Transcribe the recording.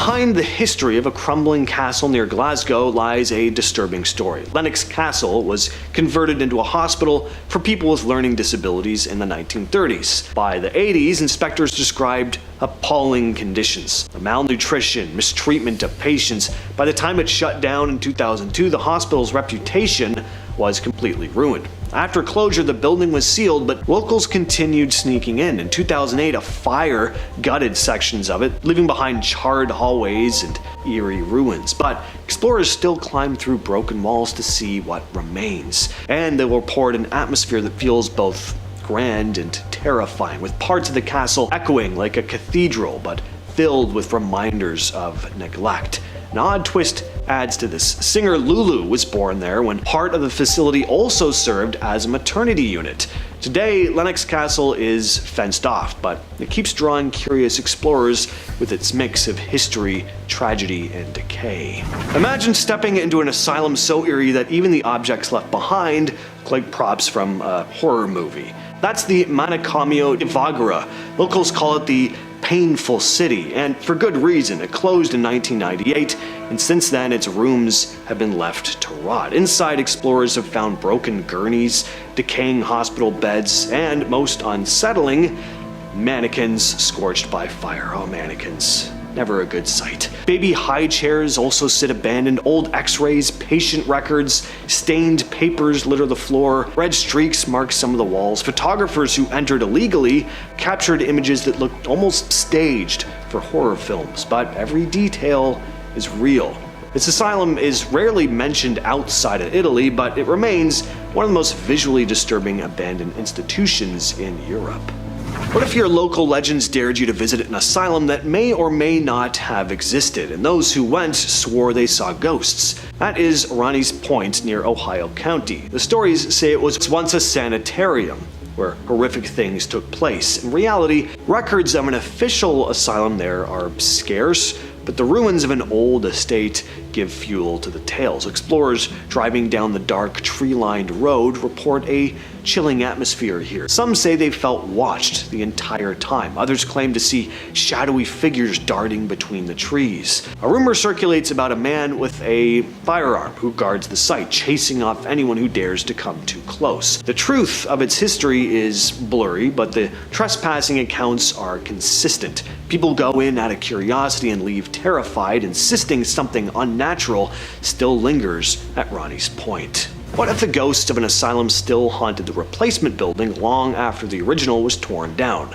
Behind the history of a crumbling castle near Glasgow lies a disturbing story. Lennox Castle was converted into a hospital for people with learning disabilities in the 1930s. By the 80s, inspectors described appalling conditions, the malnutrition, mistreatment of patients. By the time it shut down in 2002, the hospital's reputation was completely ruined. After closure, the building was sealed, but locals continued sneaking in. In 2008, a fire gutted sections of it, leaving behind charred hallways and eerie ruins. But explorers still climb through broken walls to see what remains. And they will report an atmosphere that feels both grand and terrifying, with parts of the castle echoing like a cathedral, but filled with reminders of neglect. An odd twist adds to this. Singer Lulu was born there when part of the facility also served as a maternity unit. Today, Lennox Castle is fenced off, but it keeps drawing curious explorers with its mix of history, tragedy, and decay. Imagine stepping into an asylum so eerie that even the objects left behind look like props from a horror movie. That's the Manicomio di Voghera. Locals call it the Painful City, and for good reason. It closed in 1998, and since then its rooms have been left to rot. Inside, explorers have found broken gurneys, decaying hospital beds, and most unsettling, mannequins scorched by fire. Oh, mannequins. Never a good sight. Baby high chairs also sit abandoned, old x-rays, patient records, stained papers litter the floor, red streaks mark some of the walls. Photographers who entered illegally captured images that looked almost staged for horror films, but every detail is real. This asylum is rarely mentioned outside of Italy, but it remains one of the most visually disturbing abandoned institutions in Europe. What if your local legends dared you to visit an asylum that may or may not have existed, and those who went swore they saw ghosts? That is Ronnie's Point near Ohio County. The stories say it was once a sanitarium where horrific things took place. In reality, records of an official asylum there are scarce, but the ruins of an old estate give fuel to the tales. Explorers driving down the dark, tree-lined road report a chilling atmosphere here. Some say they felt watched the entire time. Others claim to see shadowy figures darting between the trees. A rumor circulates about a man with a firearm who guards the site, chasing off anyone who dares to come too close. The truth of its history is blurry, but the trespassing accounts are consistent. People go in out of curiosity and leave terrified, insisting something unnatural still lingers at Ronnie's Point. What if the ghosts of an asylum still haunted the replacement building long after the original was torn down?